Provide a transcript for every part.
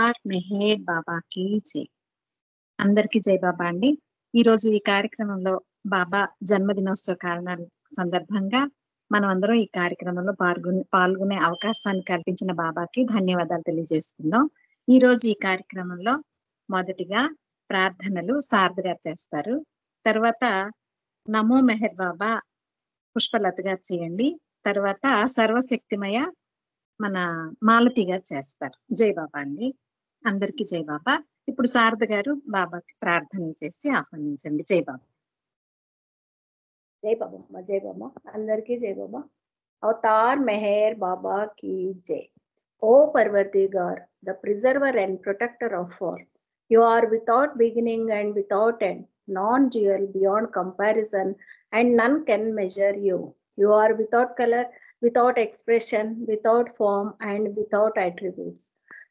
Are Meher బాబాకి జై. అందరికీ జై బాబా అండి. ఈ రోజు ఈ కార్యక్రమంలో బాబా జన్మదినోత్సవ కారణాల సందర్భంగా మనం అందరం ఈ కార్యక్రమంలో పాల్గొనే అవకాశాన్ని కల్పించిన బాబాకి ధన్యవాదాలు తెలియజేసుకుందాం. ఈ రోజు ఈ కార్యక్రమంలో మొదటిగా ప్రార్థనలు శారద గారు చేస్తారు. తర్వాత నమో మెహర్ బాబా పుష్పలత గారు చేయండి. తర్వాత సర్వశక్తిమయ మన మాలతి గారు చేస్తారు. జై బాబా అండి. అందరికీ జై బాబా. ఇప్పుడు శారద గారు బాబాకి ప్రార్థన చేసి ఆహ్వానించండి. జై బాబా. జై బాబా. జై బాబా. అందరికీ జై బాబా. అవతార్ మెహర్ బాబా की जय. O Parvardigar, the preserver and protector of all, you are without beginning and without end, non-dual, beyond comparison, and none can measure you. You are without color, without expression, without form, and without attributes.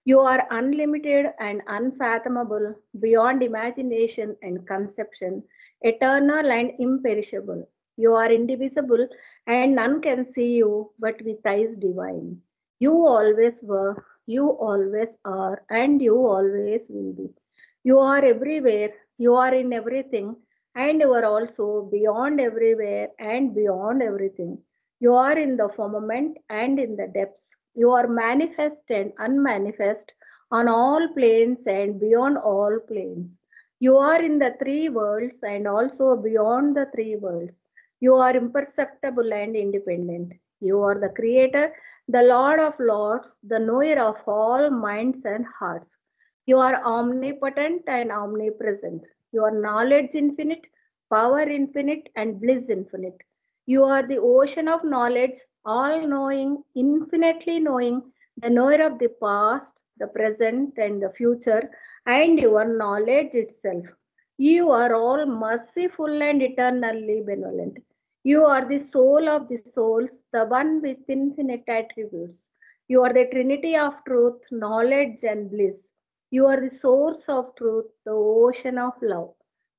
You are unlimited and unfathomable, beyond imagination and conception, eternal and imperishable. You are indivisible, and none can see you but with eyes divine. You always were, you always are, and you always will be. You are everywhere, you are in everything, and you are also beyond everywhere and beyond everything. You are in the firmament and in the depths. You are manifest and unmanifest on all planes and beyond all planes. You are in the three worlds and also beyond the three worlds. You are imperceptible and independent. You are the creator, the Lord of Lords, the knower of all minds and hearts. You are omnipotent and omnipresent. Your knowledge infinite, power infinite, and bliss infinite. You are the ocean of knowledge, all knowing, infinitely knowing, the knower of the past, the present, and the future, and your knowledge itself. You are all merciful and eternally benevolent. You are the soul of the souls, the one with infinite attributes. You are the trinity of truth, knowledge, and bliss. You are the source of truth, the ocean of love.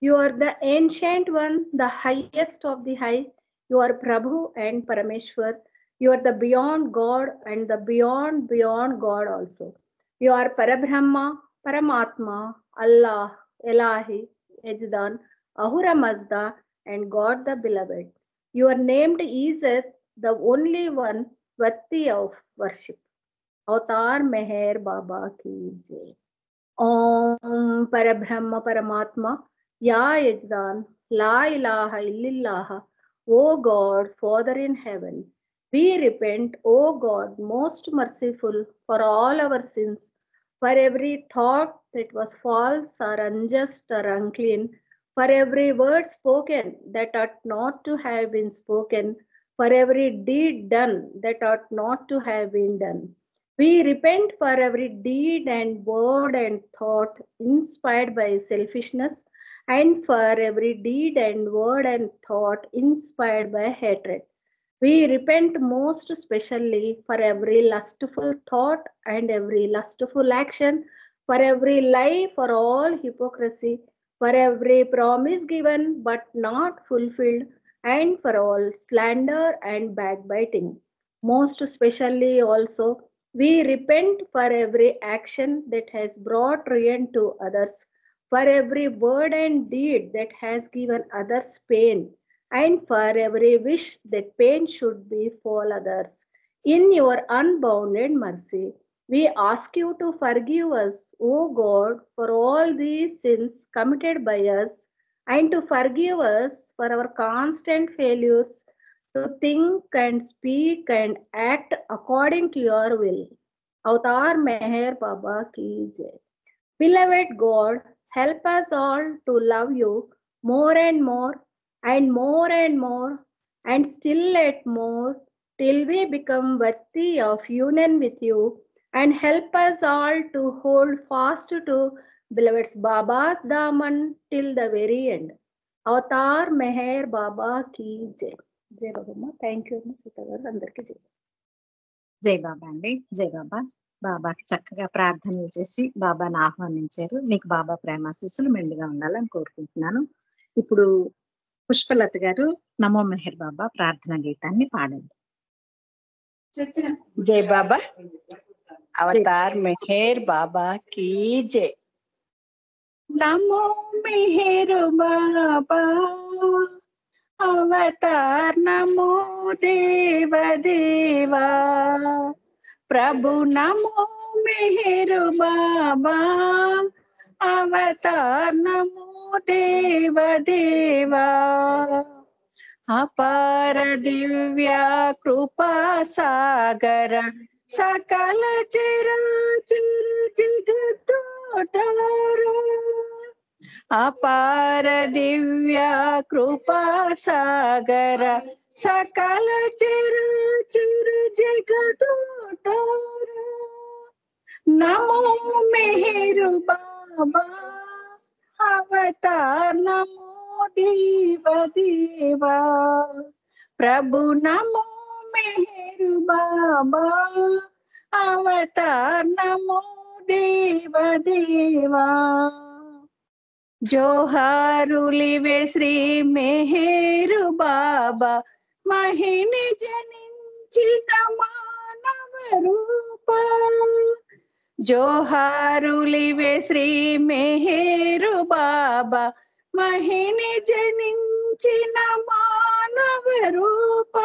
You are the ancient one, the highest of the high. You are Prabhu and Parameshwar. You are the beyond God and the beyond God also. You are Parabrahma, Paramatma, Allah, Elahi, Ejdan, Ahura Mazda, and God the Beloved. You are named Izzat, the only one worthy of worship. Avatar Meher Baba ki jai. Om Parabrahma Paramatma, Ya Yajdan, La ilaha illallah, O God, Father in heaven. We repent, O God, most merciful, for all our sins, for every thought that was false or unjust or unclean, for every word spoken that ought not to have been spoken, for every deed done that ought not to have been done. We repent for every deed and word and thought inspired by selfishness, and for every deed and word and thought inspired by hatred. We repent most especially for every lustful thought and every lustful action, for every lie, for all hypocrisy, for every promise given but not fulfilled, and for all slander and backbiting. Most especially also, we repent for every action that has brought ruin to others, for every word and deed that has given others pain, and for every wish that pain should befall others. In your unbounded mercy, we ask you to forgive us, O God, for all these sins committed by us, and to forgive us for our constant failures to think and speak and act according to your will. Avatar Meher Baba ki jai. Beloved God, help us all to love you more and more and more and more and still yet more till we become worthy of union with you, and help us all to hold fast to beloved's Baba's Daman till the very end. Avatar Meher Baba ki jai. Jai Baba. Thank you, Sita. Andarki jai. జై బాబా అండి. జై బాబా. బాబాకి చక్కగా ప్రార్థనలు చేసి బాబాని ఆహ్వానించారు. మీకు బాబా ప్రేమాశీస్సులు మెండుగా ఉండాలని కోరుకుంటున్నాను. ఇప్పుడు పుష్పలత గారు నమో మెహర్ బాబా ప్రార్థనా గీతాన్ని పాడండి. జై బాబా. अवतार मेहर बाबा की जय। नमो मेहर बाबा अवतार नमो देव देवा। प्रभु नमो मेहर बाबा अवतार नमो देव देवा। अपार दिव्या कृपा सागर सकल चराचर जगदोद्धार। अपार दिव्या कृपा सागर सकल चराचर जगदोद्धार। नमो मेहर बाबा अवतार नमो देव देवा। प्रभु नमो मेहर बाबा अवतार नमो देव देवा। जोहारुलिवे श्री मेहर बाबा महिनि जनिंचिन मानव रूप। जोहारुलिवे श्री मेहर बाबा महिनि जनिंचिन मानव रूप।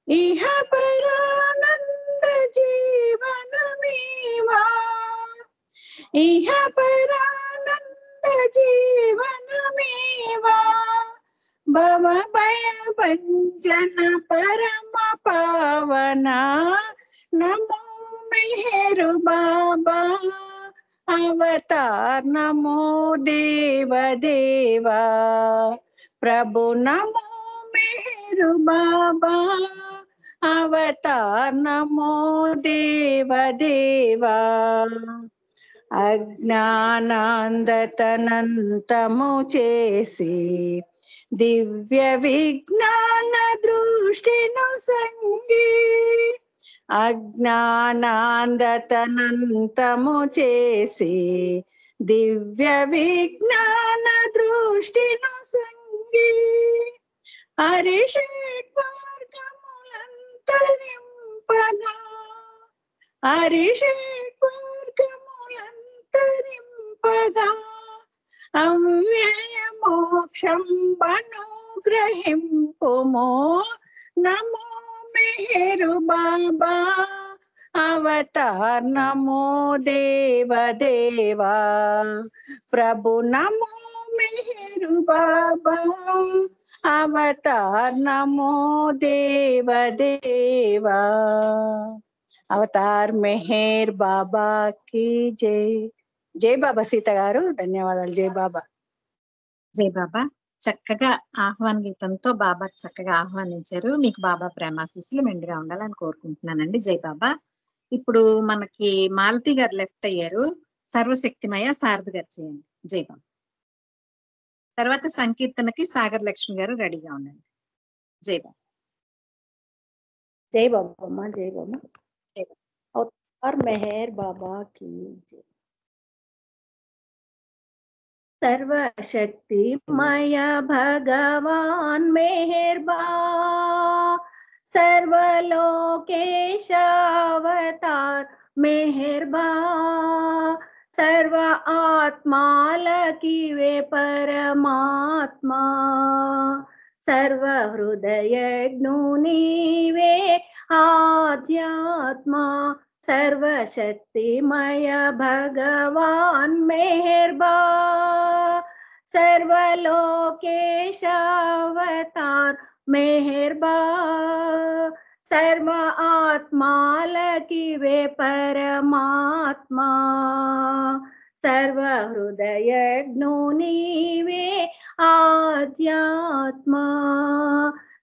इह परानंद जीवन मीवा। इह परानंद जीवन मीवा। भव भय भंजन परम पावना। नमो मेहर बाबा अवतार नमो देव देवा। प्रभु नमो मेहर बाबा अवतार नमो देव देवा। अज्ञानांधतనంతము చేసి దివ్య విజ్ఞాన దృష్టిను సంగి। అజ్ఞానాంధతనంతము చేసి దివ్య విజ్ఞాన దృష్టిను సంగి। అరిషడ్వర్గములంతరింపగా అరిషడ్వర్గములంతరింపగా అవ్యయ మోక్షం అనుగ్రహింపుమో। నమో मेहर बाबा अवतार नमो देव देवा। प्रभु नमो मेहर बाबा अवतार नमो देव देवा। अवतार मेहर बाबा की जय। जय बाबा सीता गारू धन्यवादाలు। जय बाबा। జై బాబా. చక్కగా ఆహ్వాన గీతంతో బాబా చక్కగా ఆహ్వానించారు. మీకు బాబా ప్రేమాశీస్సులు మెండుగా ఉండాలని కోరుకుంటున్నానండి. జై బాబా. ఇప్పుడు మనకి మాలతి గారు లెఫ్ట్ అయ్యారు. సర్వశక్తిమయ శారద గారు చేయండి. జై బాబా. తర్వాత సంకీర్తనకి సాగర్ లక్ష్మి గారు రెడీగా ఉండండి. జై బాబా. जय बाबा जय बाबा। जय बाबा। अवतार मेहर बाबा की जय। सर्वशक्तिमय भगवान मेहरबा। सर्वलोकेश अवतार मेहरबा। सर्व आत्माल की वे परमात्मा। सर्व हृदय वे आध्यात्मा। सर्वशक्तिमय भगवान मेहरबा। सर्वलोकेश अवतार मेहरबा। सर्व आत्माल की वे परमात्मा। सर्व हृदय वे आध्यात्मा।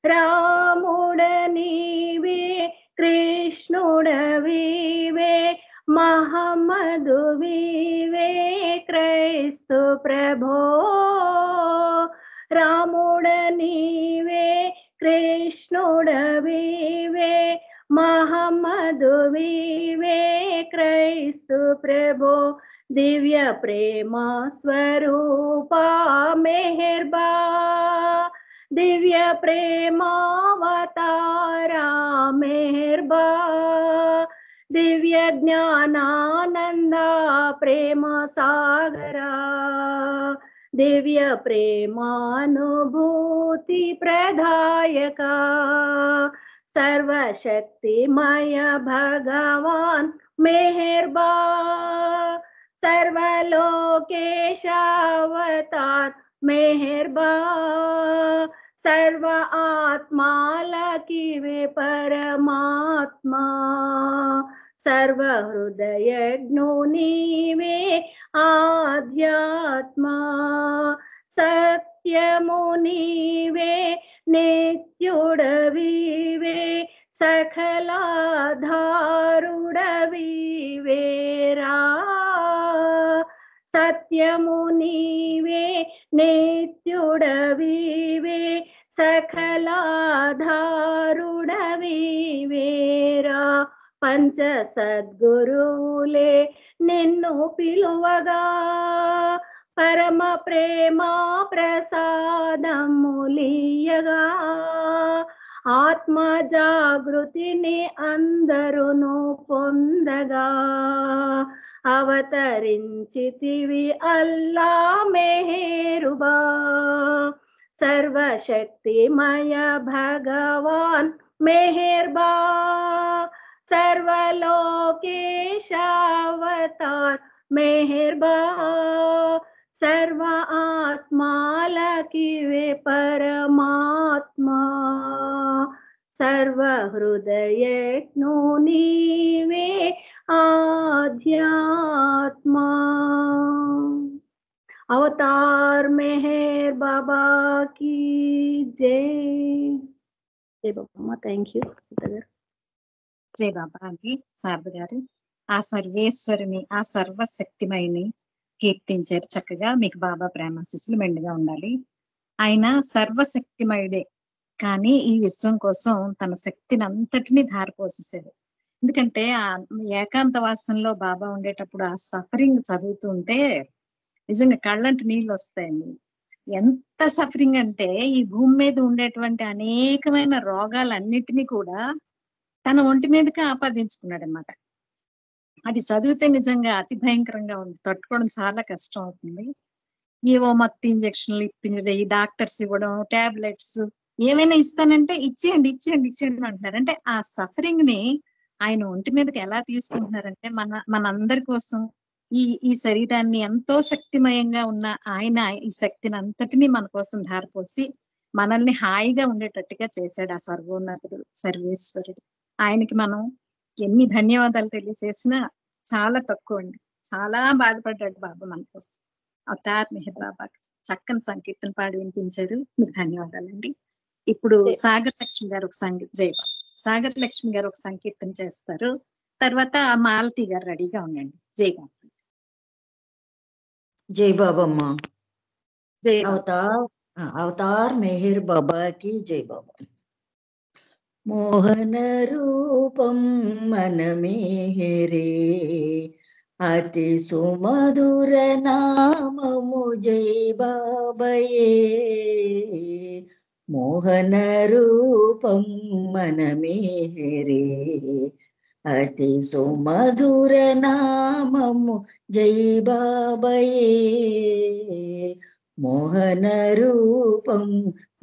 रामुडनीवे कृष्णुडवीवे महम्मदुवीवे क्రైస్తు ప్రభో। రాముడనీవే కృష్ణుడవీవే మహమ్మదువీవే క్రైస్తు ప్రభో। దివ్య ప్రేమ స్వరూపా మెహర్బా। दिव्य प्रेमावतारा मेहरबा। దివ్య జ్ఞానానంద ప్రేమ సాగరా, దివ్య ప్రేమానుభూతి ప్రదాయక, सर्वशक्तिमय भगवान मेहरबा, सर्वलोकेश अवतार मेहरबा, सर्व आत्मालकी वे परमात्मा, सर्व हृदय नीवे आध्यात्मा, सत्यमुनीवे नित्युडवीवे, सकलाधारुडवीवेरा, सत्यमुनीवे नित्युडवीवे, सकलाधारुडवीवेरा, पंच सद्गुरुले निन्नु पिलुवगा, परम प्रेमा प्रसादमुलियगा, ఆత్మ జాగృతిని అందరును పొందగా, అవతరించితివి అల్లా మెహరుబా, సర్వశక్తిమయ భగవాన్ మెహర్బా, सर्वलोकेश अवतार मेहरबा, सर्व आत्मालकी वे परमात्मा, सर्व हृदय नीवे आध्यात्मा। अवतार मेहर बाबा की जय। जय बाबा, थैंक यू। జై బాబా అండి శారద గారు. ఆ సర్వేశ్వరుని, ఆ సర్వశక్తిమయని కీర్తించారు చక్కగా. మీకు బాబా ప్రేమాశీస్సులు మెండుగా ఉండాలి. ఆయన సర్వశక్తిమయుడే, కానీ ఈ విశ్వం కోసం తన శక్తిని అంతటినీ ధారపోసేసాడు. ఎందుకంటే ఆ ఏకాంతవాసంలో బాబా ఉండేటప్పుడు ఆ సఫరింగ్ చదువుతుంటే నిజంగా కళ్ళంటి నీళ్ళు వస్తాయండి. ఎంత సఫరింగ్ అంటే ఈ భూమి మీద ఉండేటువంటి అనేకమైన రోగాలన్నిటినీ కూడా తన ఒంటి మీదకి ఆపాదించుకున్నాడు అనమాట. అది చదివితే నిజంగా అతి భయంకరంగా ఉంది, తట్టుకోవడం చాలా కష్టం అవుతుంది. ఏవో మత్తు ఇంజక్షన్లు ఇప్పించడం, ఈ డాక్టర్స్ ఇవ్వడం, టాబ్లెట్స్ ఏమైనా ఇస్తానంటే ఇచ్చేయండి ఇచ్చేయండి ఇచ్చేయండి అంటున్నారు. అంటే ఆ సఫరింగ్ ని ఆయన ఒంటి మీదకి ఎలా తీసుకుంటున్నారంటే మనందరి కోసం ఈ శరీరాన్ని ఎంతో శక్తిమయంగా ఉన్న ఆయన ఈ శక్తిని అంతటినీ మన కోసం ధారపోసి మనల్ని హాయిగా ఉండేటట్టుగా చేశాడు ఆ సర్వోన్నతుడు సర్వేశ్వరుడు. ఆయనకి మనం ఎన్ని ధన్యవాదాలు తెలియజేసినా చాలా తక్కువ అండి. చాలా బాధపడ్డాడు బాబా మన కోసం. అవతార్ మెహర్ బాబా చక్కని సంకీర్తన పాడి వినిపించారు, మీకు ధన్యవాదాలండి. ఇప్పుడు సాగర్ లక్ష్మి గారు ఒక జై బాబా, సాగర్ లక్ష్మి గారు ఒక సంకీర్తన చేస్తారు. తర్వాత మాలతి గారు రెడీగా ఉండండి. జై బాబా. జై బాబమ్మ. జై అవతార్ మెహర్ బాబా కి జై బాబా. మోహన రూపం మన మేహరే, అతి సుమధుర నామము జై బాబయే. మోహన రూపం మన మేహరే, అతి సుమధుర నామము జై బాబయే. మోహన రూపం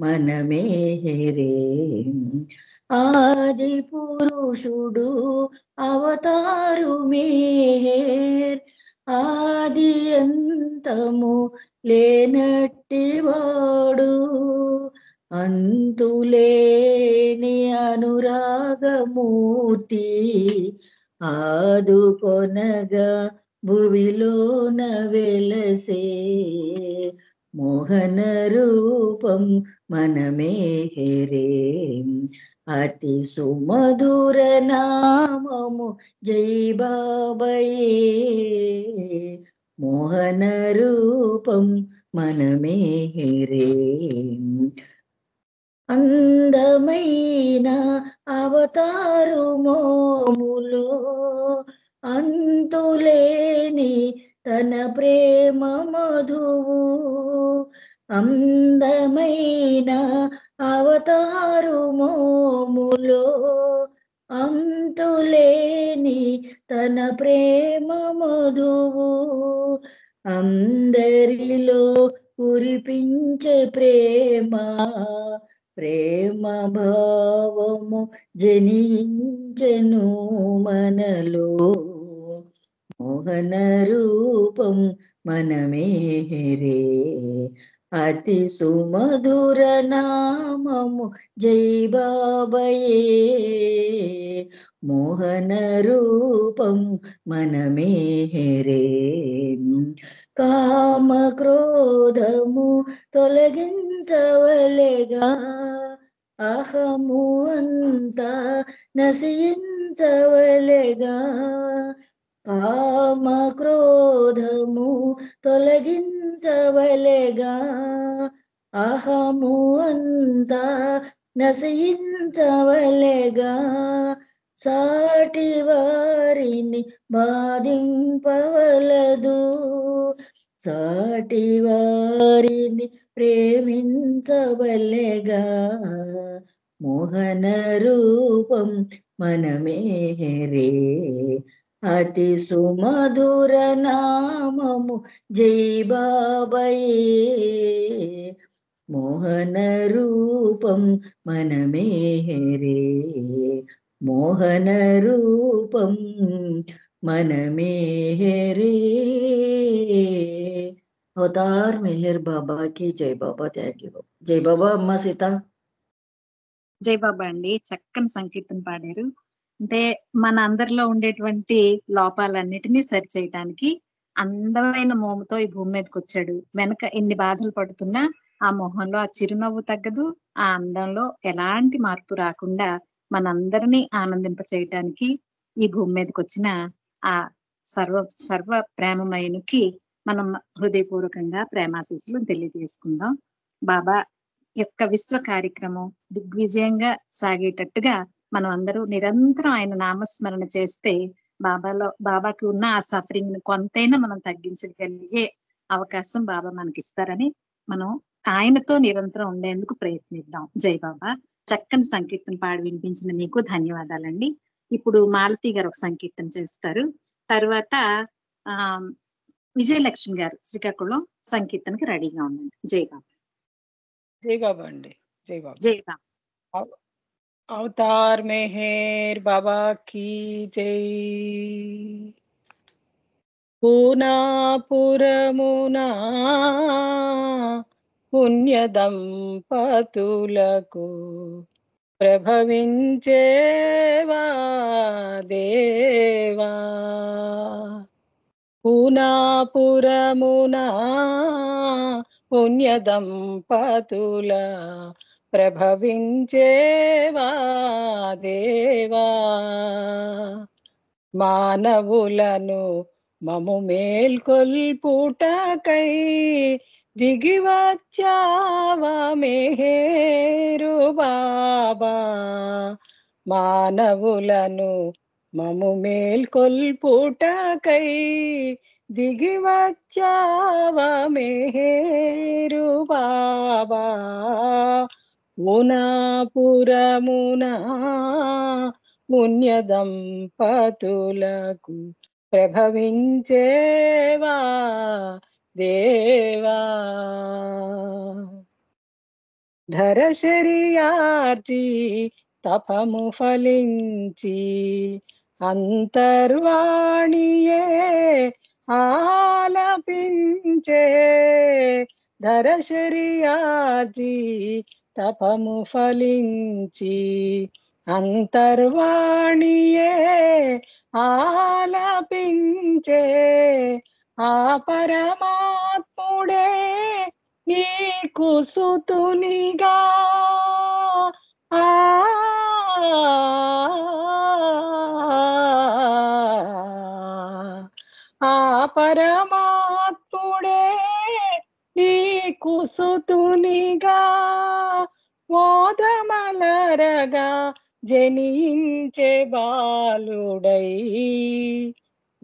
మన మేహరే, ఆది పురుషుడు అవతారు మేహర్, ఆది అంతము లేనట్టివాడు, అంతులేని అనురాగమూర్తి, ఆదుకొనగా భువిలోన వెలసే. మోహన రూపం మన మేహరే, అతి సుమధుర నామము జై బాబయే. మోహన రూపం మన మేహరే, అందమైన అవతారు మోములో, అంతులేని తన ప్రేమ మధువు. అందమైన అవతారు మోములో, అంతులేని తన ప్రేమ మధువు అందరిలో కురిపించే ప్రేమ ప్రేమ భావము జనించెను మనలో మోహన రూపం మనమేరే అతి సుమధుర నామము జై బాబయే మోహన రూపం మనమేరే కామ క్రోధము తొలగించవలెగా అహము అంతా నశించవలెగా కామ క్రోధము తొలగించవలెగా అహము అంతా నశించవలెగా సాటి వారిని బాధింపవలదు సాటి వారిని ప్రేమించవలెగా మోహన రూపం మనమేరే అతి సుమధుర నామము జై బాబయే మోహన రూపం మనమేరే మోహన రూపం మనమేరే అవతార్ మెహర్ బాబాకి జై బాబా థ్యాంక్ యూ జై బాబా అమ్మ సీత జై బాబా అండి, చక్కని సంకీర్తన పాడారు. అంటే మన అందరిలో ఉండేటువంటి లోపాలన్నిటినీ సరి చేయటానికి అందమైన మోముతో ఈ భూమి మీదకి వచ్చాడు. వెనక ఎన్ని బాధలు పడుతున్నా ఆ మొహంలో ఆ చిరునవ్వు తగ్గదు, ఆ అందంలో ఎలాంటి మార్పు రాకుండా మనందరినీ ఆనందింప చేయటానికి ఈ భూమి మీదకి వచ్చిన ఆ సర్వ ప్రేమమయునికి మనం హృదయపూర్వకంగా ప్రేమాశీస్సులు తెలియజేసుకుందాం. బాబా యొక్క విశ్వ కార్యక్రమం దిగ్విజయంగా సాగేటట్టుగా మనం అందరూ నిరంతరం ఆయన నామస్మరణ చేస్తే బాబాకి ఉన్న ఆ సఫరింగ్ ని కొంతైనా మనం తగ్గించగలిగే అవకాశం బాబా మనకి ఇస్తారని మనం ఆయనతో నిరంతరం ఉండేందుకు ప్రయత్నిద్దాం. జై బాబా. చక్కని సంకీర్తన పాడి వినిపించిన మీకు ధన్యవాదాలండి. ఇప్పుడు మాలతి గారు ఒక సంకీర్తన చేస్తారు. తర్వాత విజయలక్ష్మి గారు శ్రీకాకుళం సంకీర్తనకి రెడీగా ఉండండి. జై బాబా. జై బాబా అండి. జై బాబా. జై బాబా. అవతార్ మెహర్ బాబా కీ జై. పూనాపురమునా పుణ్య దంపతులకు ప్రభవించేవా దేవా. పూనాపురమునా పుణ్య దంపతుల ప్రభవించేవా దేవా. మానవులను మము మేల్కొల్పుటకై దిగివచ్చావా మెహేరు బాబా. మానవులను మము మేల్కొల్పుటకై దిగివచ్చావా మెహేరు బాబా. పూనాపురమునా పుణ్య దంపతులకు ప్రభవించేవా దేవా. ధరశరియార్చి తపము ఫలించి అంతర్వాణియే ఆలపించే. ధరశరియార్చి తపము ఫలించి అంతర్వాణియే ఆలపించే. ఆ పరమాత్ముడే నీకు సుతునిగా ఆ పరమాత్ముడే నీకు సుతునిగా మోదమలరగా జనించే బాలుడై.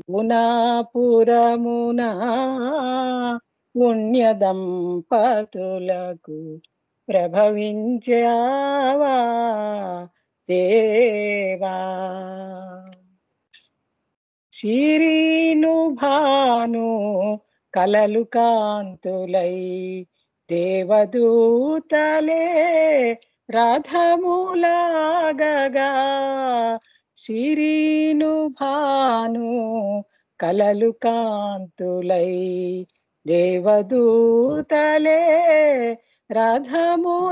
గుణాపురమునా పుణ్య దంపతులకు ప్రభవించావా దేవా. శిరీను భాను కలలు కాంతులై దేవదూతలే రథములాగగా. శిరీను భాను కలలు కాంతులై దేవదూతలే రథములాగగా.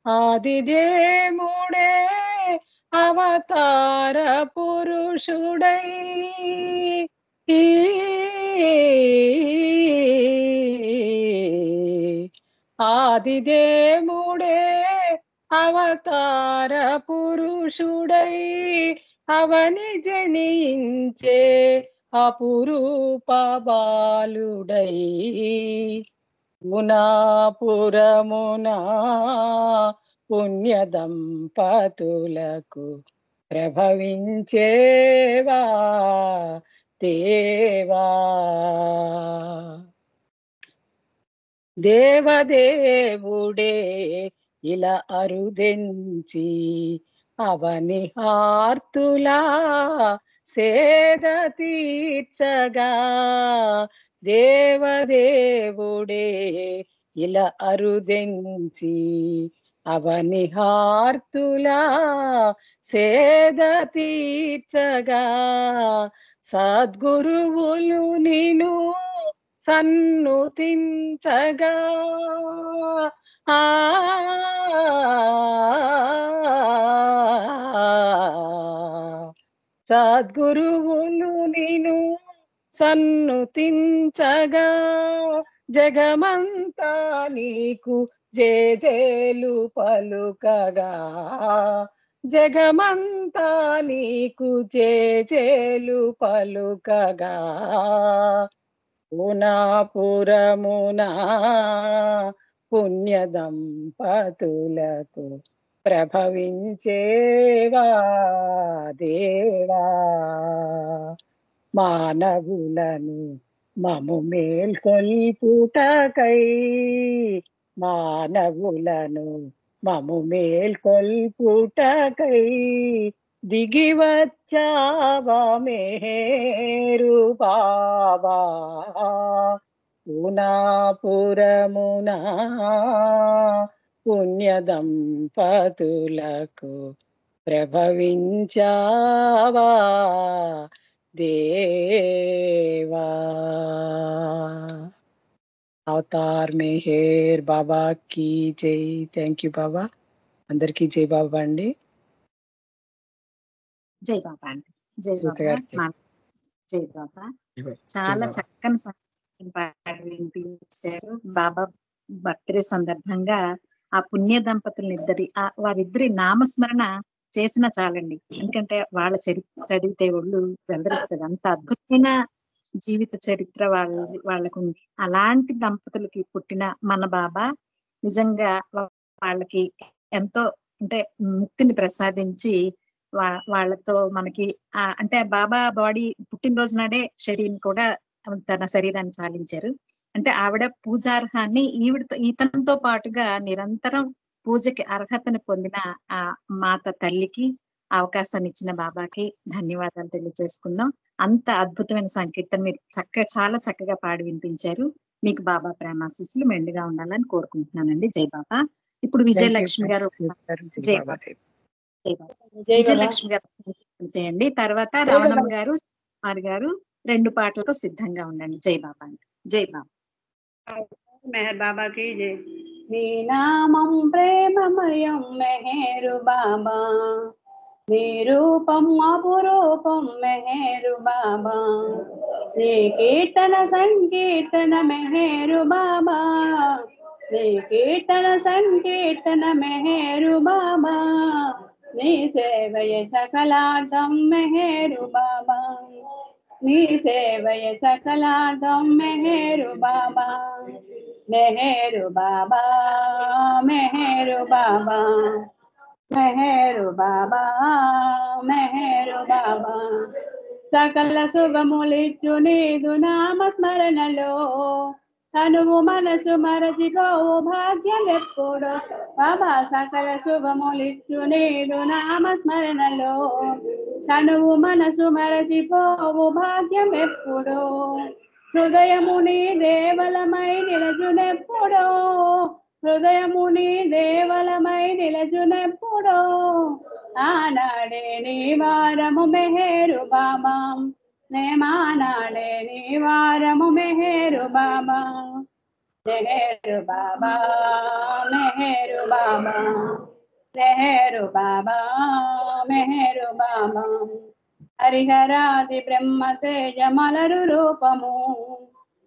ఆదిదేవుడే అవతార పురుషుడై ఆదిదేవుడే అవతార పురుషుడై అవని జనించే అపురూప బాలుడై. గుణాపురమునా పుణ్య దంపతులకు ప్రభవించేవా దేవా. దేవదేవుడే ఇలా అరుదెంచి అవని హార్తులా సేద తీర్చగా. దేవదేవుడే ఇలా అరుదెంచి అవని హార్తులా సేద తీర్చగా. సద్గురువులు నిను సన్నుతించగా. సద్గురువులు నిను సన్నుతించగా. జగమంతా నీకు జేజేలు పలుకగా. జగమంతా నీకు జేజేలు పలుకగా. గుణాపురమునా పుణ్య దంపతులకు ప్రభవించేవా దేవా. మానవులను మము మేల్కొల్పుటకై మానవులను మము మేల్కొల్పుటకై దిగి వచ్చావా మేరు బాబా. గుణాపురమునా పుణ్య దంపతులకు ప్రభవించావా దేవా. అవతార్ మెహర్ బాబా की జై. థ్యాంక్ యూ బాబా. అందరికీ జై బాబా అండి. జై బాబా అండి. జై సీత బాబా. గారికి జై బాబా. చాలా చక్కని పాటలు వినిపించారు. బాబా బర్త్డే సందర్భంగా ఆ పుణ్య దంపతులను వారిద్దరి నామస్మరణ చేసినా చాలండి. ఎందుకంటే వాళ్ళ చరిత్ర చదివితే ఒళ్ళు జలదరిస్తుంది. అంత అద్భుతమైన జీవిత చరిత్ర వాళ్ళకు ఉంది. అలాంటి దంపతులకి పుట్టిన మన బాబా నిజంగా వాళ్ళకి ఎంతో అంటే ముక్తిని ప్రసాదించి వాళ్ళతో మనకి అంటే బాబా బాడీ పుట్టినరోజు నాడే శరీరం కూడా తన శరీరాన్ని చాలించారు. అంటే ఆవిడ పూజార్హాన్ని ఈతనంతో పాటుగా నిరంతరం పూజకి అర్హతను పొందిన ఆ మాత తల్లికి అవకాశాన్ని ఇచ్చిన బాబాకి ధన్యవాదాలు తెలియజేసుకుందాం. అంత అద్భుతమైన సంకీర్తన మీరు చాలా చక్కగా పాడి వినిపించారు. మీకు బాబా ప్రేమాశీస్సులు మెండుగా ఉండాలని కోరుకుంటున్నానండి. జై బాబా. ఇప్పుడు విజయలక్ష్మి గారు జై బాబా. విజయలక్ష్మి గారు చేయండి. తర్వాత రమణం గారు కుమార్ గారు 2 పాటలతో సిద్ధంగా ఉండండి. జై బాబా అండి. జై బాబా. మెహర్ బాబా की जय. నీ నామం ప్రేమమయం మెహరు బాబా. నీ రూపం అపురూపం మెహరు బాబా. నీ కీర్తన సంకీర్తన మెహరు బాబా. నీ కీర్తన సంకీర్తన మెహరు బాబా. నీ సేవయ సకలార్థం మెహరు బాబా. నీ సేవయ సకలార్థం మెహరు బాబా. మెహరు బాబా మెహరు బాబా. మెహరు బాబా మెహరు బాబా. సకల శుభములిచ్చు నీదు నామస్మరణలో. తనువు మనసు మరచిపోవు భాగ్యం ఎప్పుడో బాబా సకల శుభములిచ్చు నేడు నామస్మరణలో తనువు మనసు మరచిపోవు భాగ్యం ఎప్పుడో హృదయముని దేవలమై నిలచునెప్పుడో హృదయముని దేవలమై నిలచునెప్పుడో ఆనాడే నీ వారము మెహేరు బాబా నేమానాడే నీ వారము మెహేరు బాబా మెహేరు బాబా మెహేరు బాబా మెహేరు బాబా మెహేరు బాబా హరిహరాది బ్రహ్మ తేజ మలరు రూపము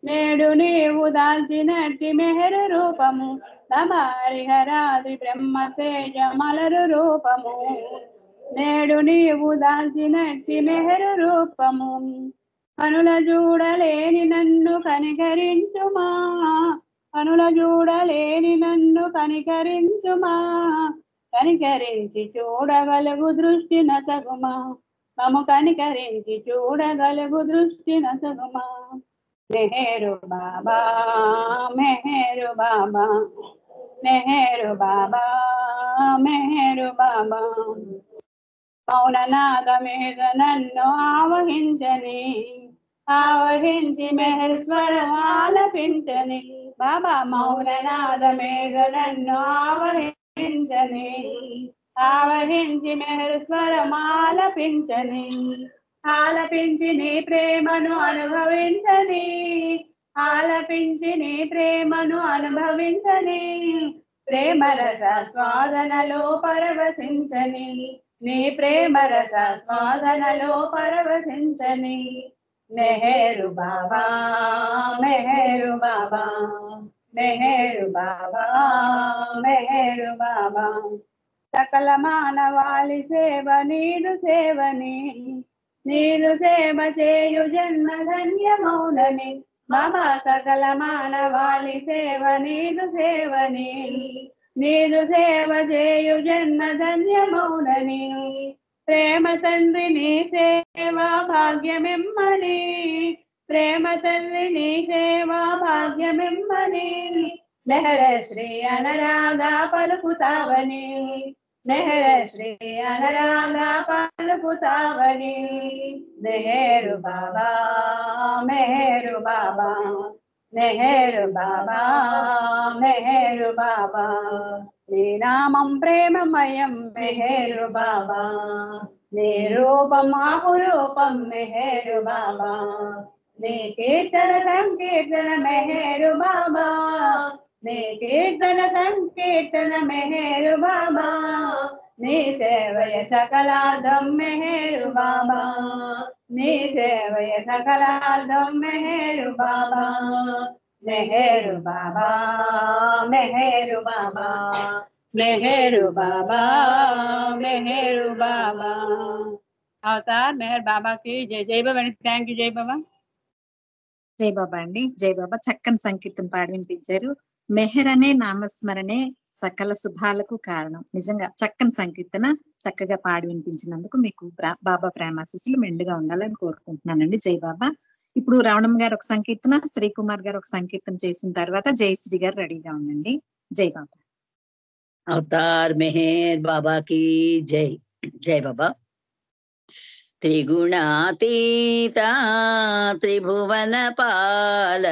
నేడు నీవు దాల్చినట్టి మెహరు రూపము బాబా హరిహరాది బ్రహ్మ తేజ మలరు రూపము నేడు నీవు దాల్చినట్టి మెహరు రూపము కనుల చూడలేని నన్ను కనికరించుమా కనుల చూడలేని నన్ను కనికరించుమా కనికరించి చూడగలుగు దృష్టి నసగుమా మము కనికరించి చూడగలుగు దృష్టి నసగుమా మెహేరు బాబా మెహేరు బాబా మెహేరు బాబా మెహేరు బాబా మౌననాదమేగ నన్ను ఆవహించి మెహర్ స్వరం ఆలపించని బాబా మౌననాదమేగ నన్ను ఆవహించి మెహర్ స్వరం ఆలపించి నీ ప్రేమను అనుభవించని ప్రేమరస స్వాదనలో పరవశించని నీ ప్రేమరస స్వాదనలో పరవశించని మెహేరు బాబా మెహేరు బాబా మెహేరు బాబా మెహేరు బాబా సకల మానవాళి సేవ నీదు సేవ చేయు జన్మ ధన్యమౌనని బాబా సకల మానవాళి సేవ నీదు సేవ చేయు జన్మ ధన్యమౌనని ప్రేమ తండ్రి నీ సేవా భాగ్యమిమ్మని మెహర శ్రీ అనరాధ పలుకుతావని మెహేరు బాబా మెహేరు బాబా మెహేరు బాబా మెహేరు బాబా నీ నామం ప్రేమమయం మెహేరు బాబా నీ రూపం అపురూపం మెహేరు బాబా నీ కీర్తన సంకీర్తన మెహేరు బాబా నీ కీర్తన సంకీర్తన మెహేరు బాబా నీ సేవయ సకలార్థం మెహేరు బాబా నీ సేవయ సకలార్థం మెహేరు బాబా మెహేరు బాబా మెహేరు బాబా మెహేరు బాబా మెహేరు బాబా అవతార్ మెహర్ బాబా కి జై జై బాబా. థ్యాంక్ యూ జై బాబా. జై బాబా అండి. జై బాబా చక్కని సంకీర్తన పాడి వినిపించారు. మెహర్ అనే నామస్మరణే సకల శుభాలకు కారణం. నిజంగా చక్కని సంకీర్తన చక్కగా పాడి వినిపించినందుకు మీకు బాబా ప్రేమాశీస్సులు మెండుగా ఉండాలని కోరుకుంటున్నానండి. జై బాబా. ఇప్పుడు రవణమ్మ గారు ఒక సంకీర్తన, శ్రీకుమార్ గారు ఒక సంకీర్తన చేసిన తర్వాత జయశ్రీ గారు రెడీగా ఉందండి. జై బాబా. అవతార్ మెహర్ బాబా కి జై. జై బాబా. త్రిగుణాతీత త్రిభువన పాల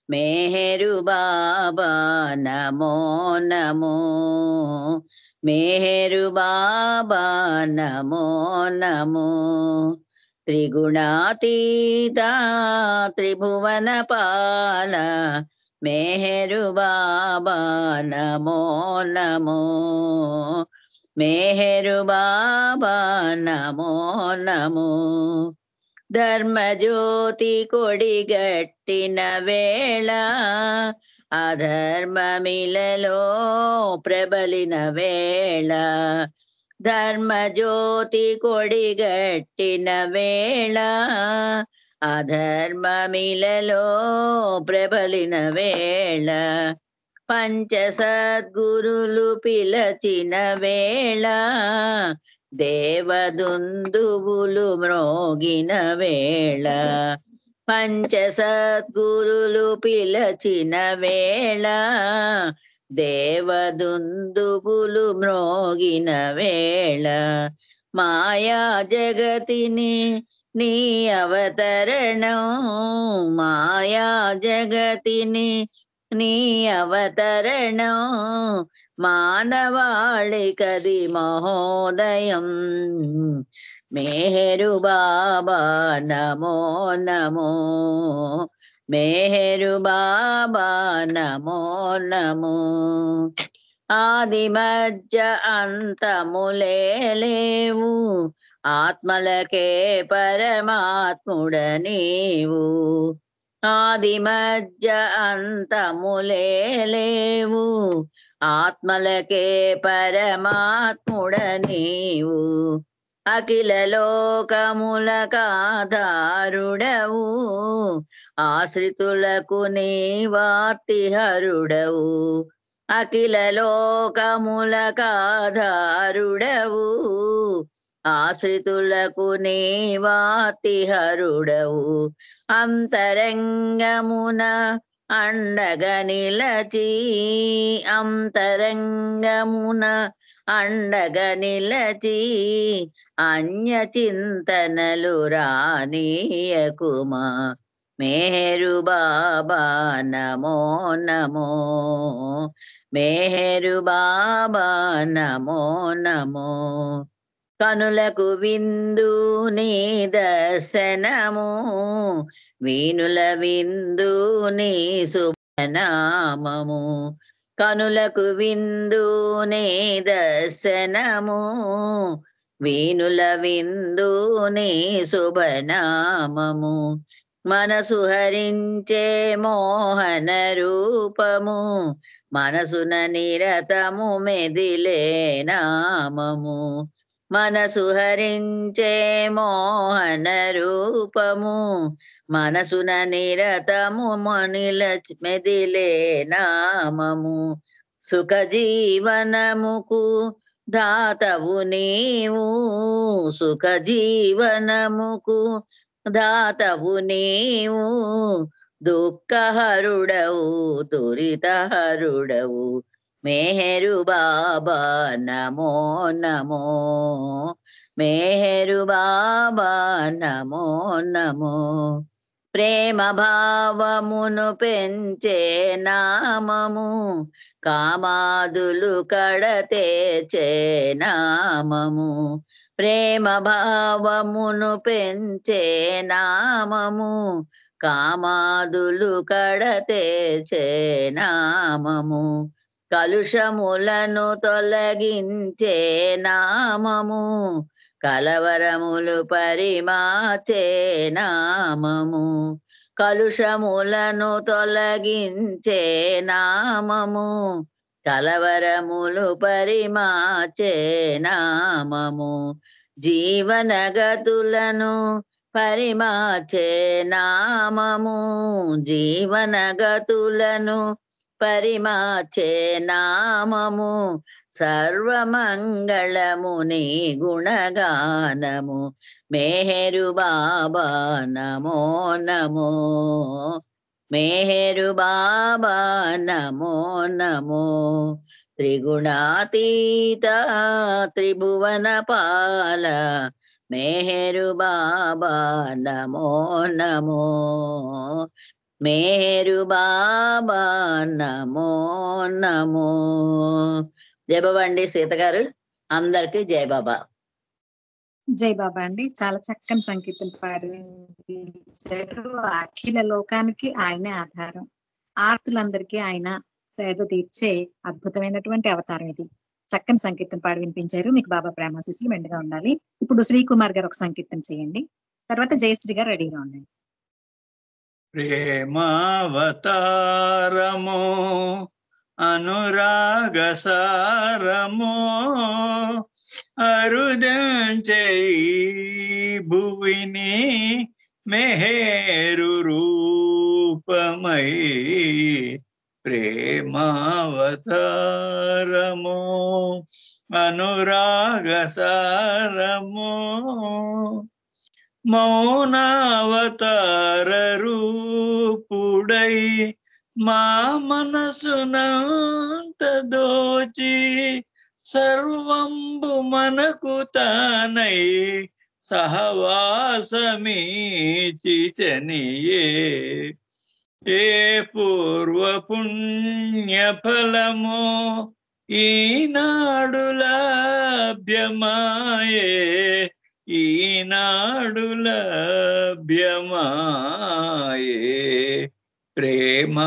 మెహరు బాబా నమో నమో మెహరు బాబా నమో నమో త్రిగుణాతీత త్రిభువన పాల మెహరు బాబా నమో నమో మెహరు బాబా నమో నమో ధర్మజ్యోతి కొడిగట్టిన వేళ అధర్మమిలలో ప్రబలిన వేళ ధర్మజ్యోతి కొడిగట్టిన వేళ అధర్మమిలలో ప్రబలిన వేళ పంచ సద్గురులు పిలచిన వేళ దేవదుందువులు మ్రోగిన వేళ పంచ సద్గురులు పిలచిన వేళ దేవదుందుబులు మ్రోగిన వేళ మాయా జగతిని నీ అవతరణం మాయా జగతిని నీ అవతరణం మానవాళికది మహోదయం మేహరు బాబా నమో నమో మేహరు బాబా నమో నమో ఆది మధ్య అంతములేవు ఆత్మలకే పరమాత్ముడ నీవు ఆది మధ్య అంతములేవు ఆత్మలకే పరమాత్ముడ నీవు అఖిల లోకములకాధారుడవు ఆశ్రితులకు నీవార్తిహరుడవు అఖిల లోకములకాధారుడవు ఆశ్రితులకు నీవార్తిహరుడవు అంతరంగమున అండగ నిలచి అంతరంగమున అండగ నిలచి అన్య చింతనలు రానీయకుమా మేహరు బాబా నమో నమో మేహరు బాబా నమో నమో కనులకు విందు నీ దర్శనము వీనుల విందు నీ శుభనామము కనులకు విందు నీ దర్శనము వీనుల విందు నీ శుభనామము మనసు హరించే మోహన రూపము మనసున నిరతము మెదిలే నామము మనసు హరించే మోహన రూపము మనసున నిరతము మెదిలే నామము సుఖ జీవనముకు దాతవు నీవు సుఖ జీవనముకు దాతవు నీవు దుఃఖహరుడవు దురితహరుడవు మేహరు బాబా నమో నమో మేహరు బాబా నమో నమో ప్రేమ భావమును పెంచే నామము కామాదులు కడతేచే నామము ప్రేమ భావమును పెంచే నామము కామాదులు కడతేచే నామము కలుషములను తొలగించే నామము కలవరములు పరిమాచే నామము కలుషములను తొలగించే నామము కలవరములు పరిమాచే నామము జీవనగతులను పరిమాచే నామము జీవనగతులను పరిమాచే నామము సర్వమంగళము నీ గుణగానము మేహరు బాబా నమో నమో మేహరు బాబా నమో నమో త్రిగుణాతీత త్రిభువన పాల మేహరు బాబా నమో నమో మేహరు బాబా నమో నమో జయబాబండి సీత గారు అందరికి జయ బాబా జై బాబా అండి. చాలా చక్కని సంకీర్తన పాడి వినిపించారు. అఖిల లోకానికి ఆయనే ఆధారం, ఆర్తులందరికీ ఆయన సేద తీర్చే అద్భుతమైనటువంటి అవతారం ఇది. చక్కని సంకీర్తన పాడి వినిపించారు. మీకు బాబా ప్రేమాశీస్సులు మెండుగా ఉండాలి. ఇప్పుడు శ్రీకుమార్ గారు ఒక సంకీర్తన చేయండి, తర్వాత జయశ్రీ గారు రెడీగా ఉండండి. ప్రేమావతారమో అనురాగ సారమో అరుదంచే భువిని మెహేరు రూపమై ప్రేమావతారమో అనురాగ సారమో మౌనావతార రూపుడై మా మనసునంత దోచి సర్వంబు మనకు తానై సహవాసమీచి చనియే. ఏ పూర్వ పుణ్య ఫలమో ఈనాడు లభ్యమాయే, ఈనాడు లభ్యమాయే. ప్రేమావతారమో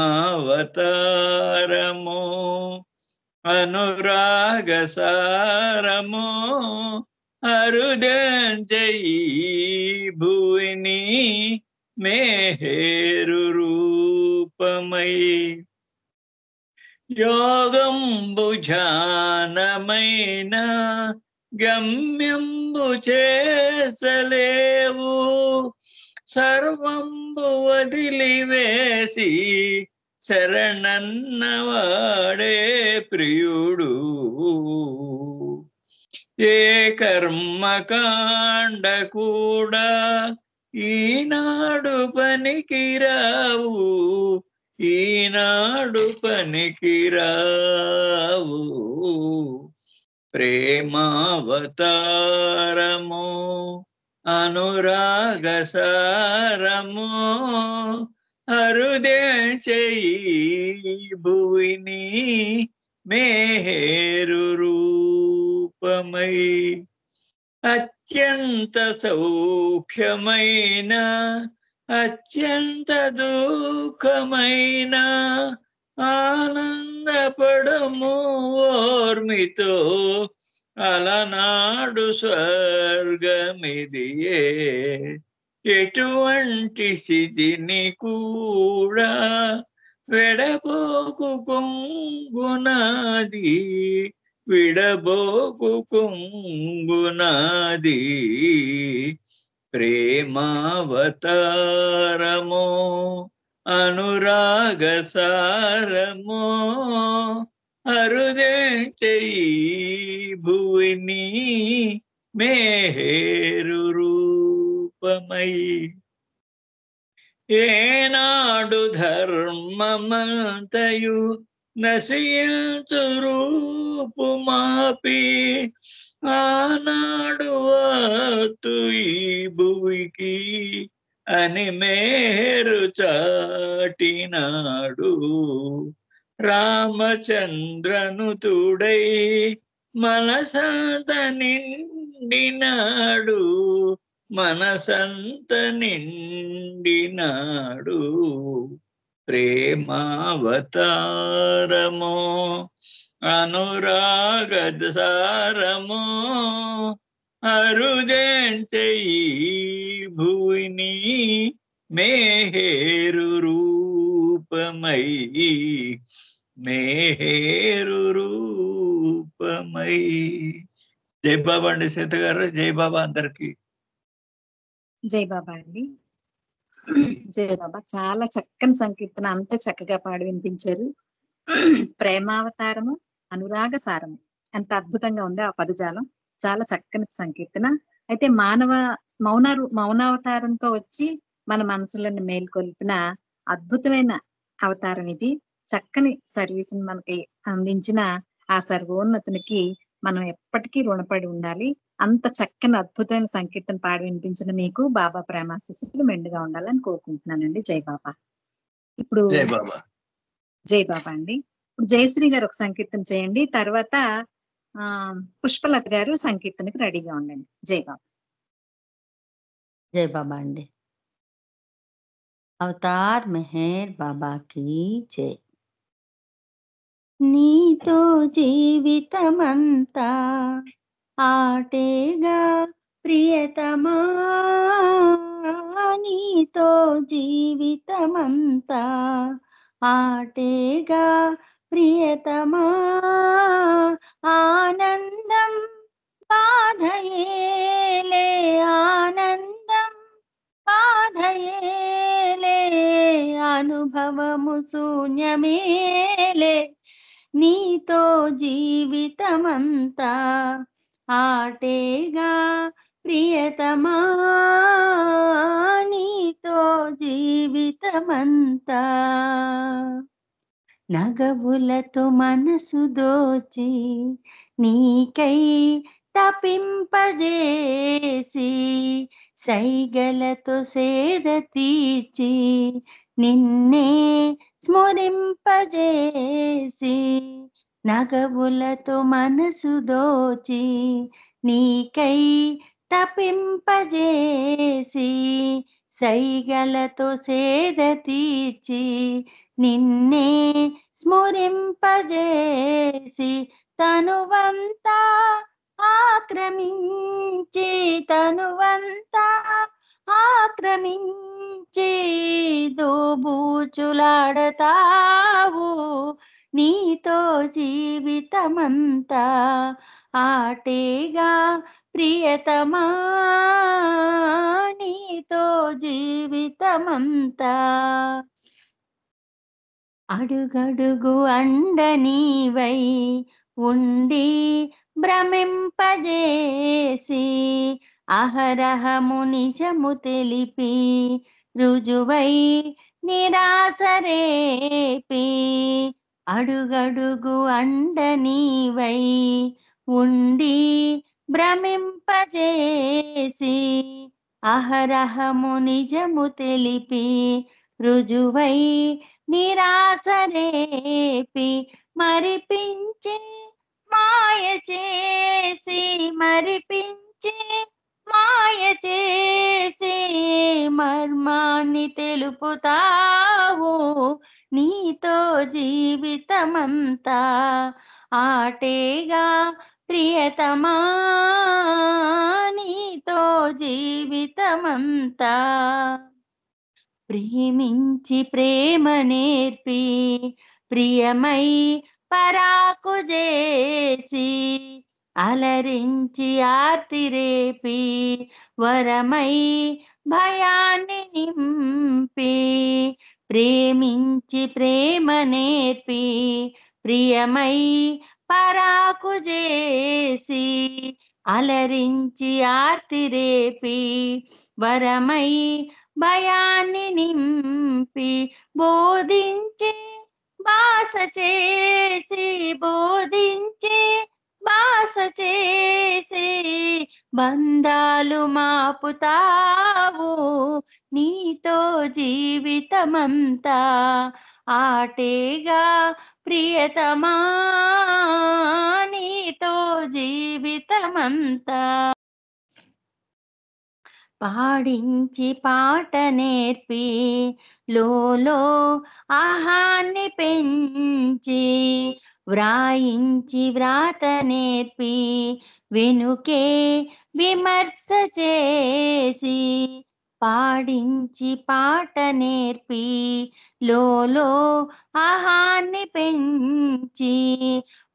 అనురాగ సారమో అరుదంజయి భువిని మేహేరు రూపమై. యోగంబు ధ్యానమైన గమ్యంబు చేసలేవు, సర్వంబు వదిలివేసి శరణన్నవాడే ప్రియుడు. ఏ కర్మకాండ కూడా ఈనాడు పనికిరావు, ఈనాడు పనికిరావు. ప్రేమావతారమో అనురాగ సారమో అరుదేంచేయి భువిని మేహేరు రూపమై. అత్యంత సౌఖ్యమైన అత్యంత దుఃఖమైన ఆనందపడము ఓర్మితో, అలనాడు స్వర్గమిదియే. ఎటువంటి స్థితిని కూడా విడబోకు కొంగునాది, విడబోకు కొంగునాది. ప్రేమావతారమో అనురాగ సారమో అరుదేంచేయి భువిని మేహేరు రూపమై. ఏనాడు ధర్మమంతయు నశించు రూపు మాపి, ఆనాడు వాతు ఈ భువికి అని మేరు చాటినాడు. రామచంద్రనుతుడై మనసంత నిండినాడు, మనసంత నిండినాడు. ప్రేమావతారమో అనురాగ సారమో అరుదేంచేయి భువిని మేహేరు రూపమై, మేహేరు రూపమై. జై బాబా అండి సీత గారు. జై బాబా అందరికి. జై బాబా అండి. జై బాబా. చాలా చక్కని సంకీర్తన, అంత చక్కగా పాడి వినిపించారు. ప్రేమావతారము అనురాగ సారము ఎంత అద్భుతంగా ఉంది ఆ పదజాలం. చాలా చక్కని సంకీర్తన. అయితే మౌనావతారంతో వచ్చి మన మనసులను మేల్కొల్పిన అద్భుతమైన అవతారం ఇది. చక్కని సర్వీస్ మనకి అందించిన ఆ సర్వోన్నతునికి మనం ఎప్పటికీ రుణపడి ఉండాలి. అంత చక్కని అద్భుతమైన సంకీర్తన పాడి వినిపించిన మీకు బాబా ప్రేమాశీస్సులు మెండుగా ఉండాలని కోరుకుంటున్నానండి. జై బాబా. ఇప్పుడు జై బాబా. జై బాబా అండి. ఇప్పుడు జయశ్రీ గారు ఒక సంకీర్తన చేయండి. తర్వాత పుష్పలత గారు సంకీర్తనకి రెడీగా ఉండండి. జై బాబా. జై బాబా అండి. అవతార్ మెహర్ బాబా కీ జై. నీతో జీవితమంతా ఆటేగా ప్రియతమా, నీతో జీవితమంతా ఆటేగా ప్రియతమా. ఆనందం బాధయేలే, ఆనందం బాధయేలే, అనుభవము శూన్యమేలే. నీతో జీవితమంతా ఆటేగా ప్రియతమా నీతో జీవితమంతా. నగవులతో మనసు దోచి నీకై తపింపజేసి, సైగలతో సేద తీర్చి నిన్నే స్మరింపజేసి, నగవులతో మనసు దోచి నీకై తపింపజేసి, సైగలతో సేద తీర్చి నిన్నే స్మరింపజేసి, తనువంతా ఆక్రమించి, తనువంతా ఆక్రమించి దోబూచులాడతావు. నీతో జీవితమంతా ఆటేగా ప్రియతమా, నీతో జీవితమంతా. అడుగడుగు అండ నీవై ఉండి భ్రమింపజేసి, అహరహము నిజము తెలిపి రుజువై నిరాశరేపి. అడుగడుగు అండ నీవై ఉండి భ్రమింపజేసి, అహరహము నిజము తెలిపి రుజువై నిరాశరేపి, మరిపించి మాయ చేసి, మరిపించి మాయ చేసి మర్మాన్ని తెలుపుతావు. నీతో జీవితమంతా ఆటేగా ప్రియతమా, నీతో జీవితమంతా. ప్రేమించి ప్రేమ నేర్పి ప్రియమై పరాకు చేసి, అలరించి ఆర్తి రేపి వరమై భయాన్ని నింపి. ప్రేమించి ప్రేమ నేర్పి ప్రియమై పరాకు చేసి, అలరించి ఆర్తి రేపి వరమై భయాన్ని నింపి, బోధించి బాస చేసి, బోధించి బాస చేసి బంధాలు మాపుతావు. నీతో జీవితమంతా ఆటేగా ప్రియతమా, నీతో జీవితమంతా. పాడించి పాట నేర్పి లోలో ఆహాన్ని పెంచి, వ్రాయించి వ్రాత నేర్పి వెనుకే విమర్శ చేసి. పాడించి పాట నేర్పి లోలో ఆహాన్ని పెంచి,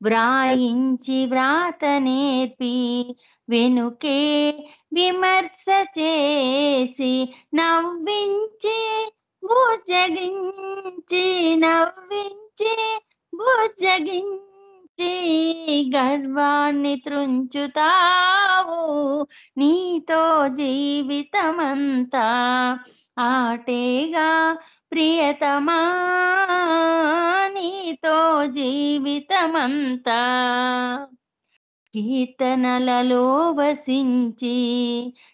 వ్రాయించి వ్రాత నేర్పి వెనుకే విమర్శ చేసి, నవ్వించి బుజ్జగించి, నవ్వించి బుజ్జగించి గర్వాన్ని త్రుంచుతావు. నీతో జీవితమంతా ఆటేగా ప్రియతమా, నీతో జీవితమంతా. కీర్తనలలో వసించి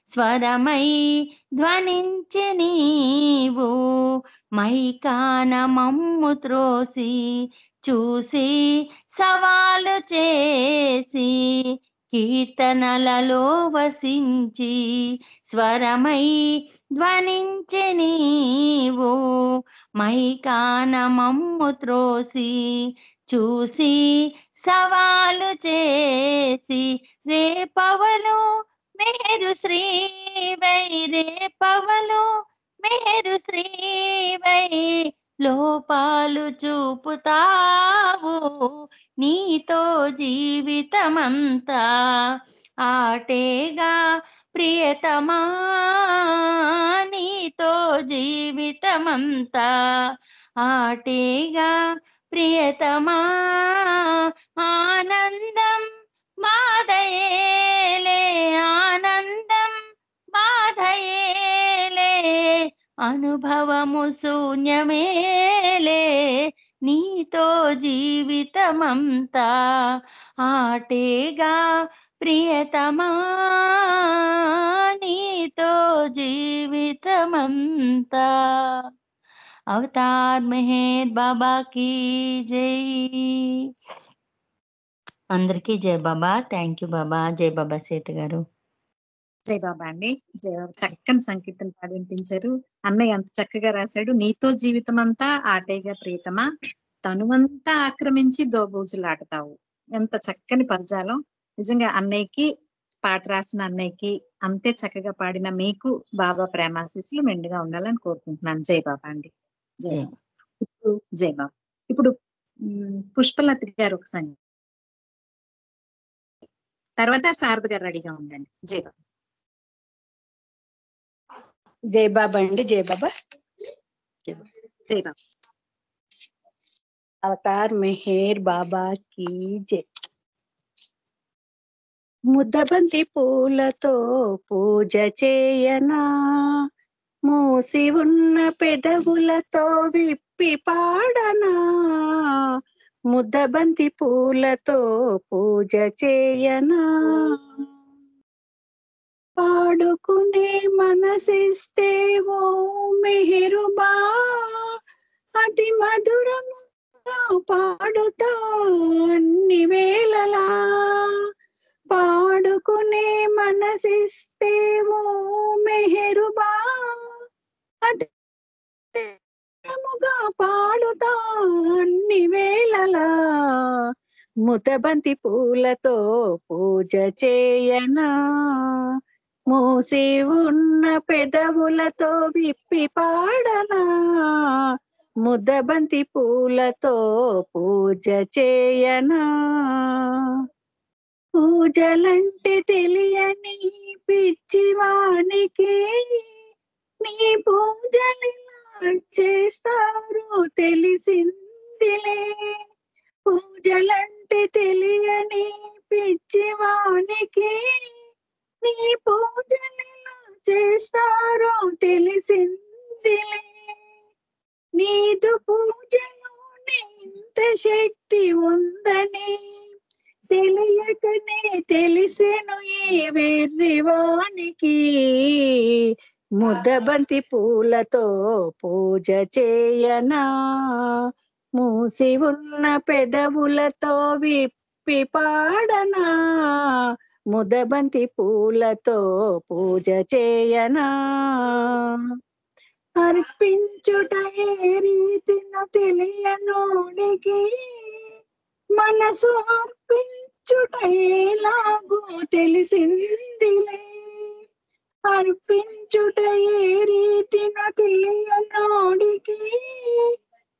స్వరమై ధ్వనించి నీవు, మైకాన మమ్ము త్రోసి చూసి సవాలు చేసి. కీర్తనలలో వసించి స్వరమై ధ్వనించి నీవు, మైకాన మమ్ము త్రోసి చూసి సవాలు చేసి. రేపవలు మేరు శ్రీవై, రేపవలు మేరు శ్రీవై లోపాలు చూపుతావు. నీతో జీవితమంతా ఆటేగా ప్రియతమా, నీతో జీవితమంతా ఆటేగా ప్రియతమా. ఆనందం మాదయేలే, ఆనందం అనుభవము శూన్యమేలే నీతో జీవితమంతా ఆటేగా ప్రియతమా నీతో జీవితమంతా అవతార్ మెహర్ బాబా కీ జై. అందరికీ జై బాబా. థ్యాంక్ యూ బాబా. జై బాబా సీత గారు. జై బాబా అండి. జై బాబా. చక్కని సంకీర్తన పాడి వినిపించారు. అన్నయ్య అంత చక్కగా రాశాడు. నీతో జీవితం అంతా ఆటేగా ప్రియతమా తనువంతా ఆక్రమించి దోబూజులాడతావు. ఎంత చక్కని పదజాలం. నిజంగా అన్నయ్యకి పాట రాసిన అన్నయ్యకి అంతే చక్కగా పాడిన మీకు బాబా ప్రేమాశీస్సులు మెండుగా ఉండాలని కోరుకుంటున్నాను. జై బాబా అండి. జై జై. బాబా. ఇప్పుడు జై బాబా. ఇప్పుడు పుష్పలత గారు ఒక సంగతి, తర్వాత శారద గారు రెడీగా ఉండండి. జై బాబా. జై బాబా అండి. జై బాబా. జై బాబా. అవతార్ మెహర్ బాబా కీ జై. ముద్దబంతి పూలతో పూజ చేయనా, మూసి ఉన్న పెదవులతో విప్పి పాడనా, ముద్దబంతి పూలతో పూజ చేయనా, పాడుకునే మనసిస్తే ఓ మెహరుబా అతి మధురముగా పాడుతా అన్ని వేళలా, పాడుకునే మనసిస్తే ఓ మెహరుబా అతి మధురముగా పాడుతా అన్ని వేళలా, ముద్దబంతి పూలతో పూజ చేయనా, మూసి ఉన్న పెదవులతో విప్పి పాడనా, ముద్దబంతి పూలతో పూజ చేయనా, పూజలంటే తెలియని పిచ్చివానికి నీ పూజలిలా చేస్తారు తెలిసిందిలే, పూజలంటే తెలియని పిచ్చివానికి నీ పూజలిలా చేస్తారో తెలిసిందిలే, నీదు పూజలోనే ఇంత శక్తి ఉందని తెలియకనే తెలిసెను ఈ వెర్రివానికి, ముద్దబంతి పూలతో పూజ చేయనా, మూసి ఉన్న పెదవులతో విప్పి పాడనా, ముద్దబంతి పూలతో పూజ చేయనా, అర్పించుట ఏ రీతిన తెలియనోడికి మనసు అర్పించుట ఎలాగో తెలిసిందిలే, అర్పించుట ఏ రీతిన తెలియనోడికి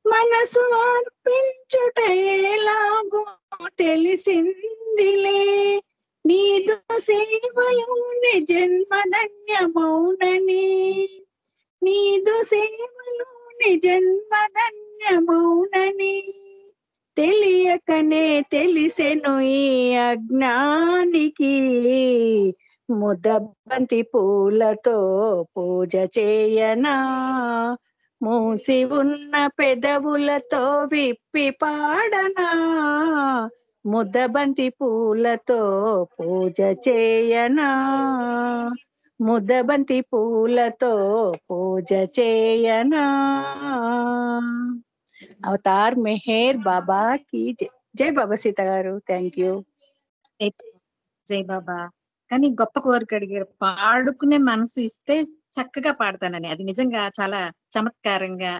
మనసు అర్పించుట ఎలాగో తెలిసిందిలే, నీదు సేవలోని జన్మధన్యమౌనని, నీదు సేవలోని జన్మధన్యమౌనని తెలియకనే తెలిసెను ఈ అజ్ఞానికి, ముద్దబంతి పూలతో పూజ చేయనా, మూసి ఉన్న పెదవులతో విప్పి పాడనా, ముద్దబంతి పూలతో పూజ చేయనా, ముద్దబంతి పూలతో పూజ చేయనా. అవతార్ మెహర్ బాబా కీ జై. జై బాబా సీత గారు. Thank you. జై బాబా. కానీ గొప్ప కోరిక అడిగారు, పాడుకునే మనసు ఇస్తే చక్కగా పాడతానని. అది నిజంగా చాలా చమత్కారంగా,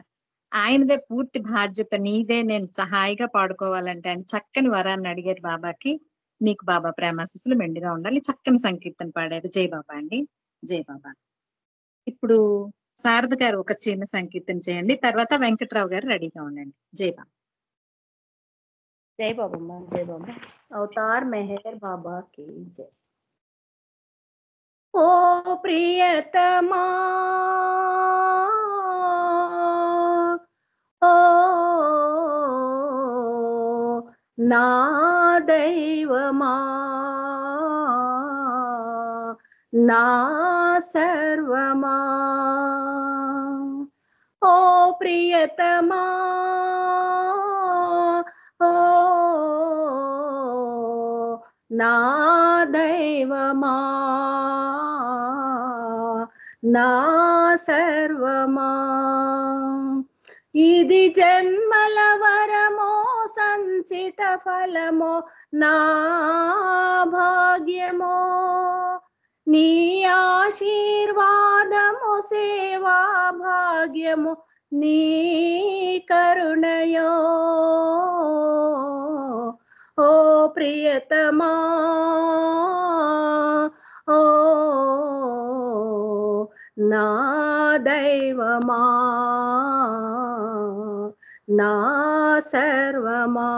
ఆయనదే పూర్తి బాధ్యత, నీదే, నేను సహాయిగా పాడుకోవాలంటే అని చక్కని వరాన్ని అడిగారు బాబాకి. మీకు బాబా ప్రేమాశీస్సులు మెండుగా ఉండాలి. చక్కని సంకీర్తన పాడారు. జై బాబా అండి. జై బాబా. ఇప్పుడు శారద గారు ఒక చిన్న సంకీర్తన చేయండి, తర్వాత వెంకట్రావు గారు రెడీగా ఉండండి. జై బాబా. జై బాబమ్మ. జై బాబా. అవతార్ మెహర్ బాబా కీ జై. ఓ ప్రియతమా ఓ నా దైవమా నా సర్వమా ప్రియతమా ఓ నా దైవమా నా సర్వమా ఇది జన్మల వరమో సంచిత ఫలమో నా భాగ్యమో నీ ఆశీర్వాదము సేవా భాగ్యము నీ కరుణయో ఓ ప్రియతమా ఓ నా దైవమా నా సర్వమా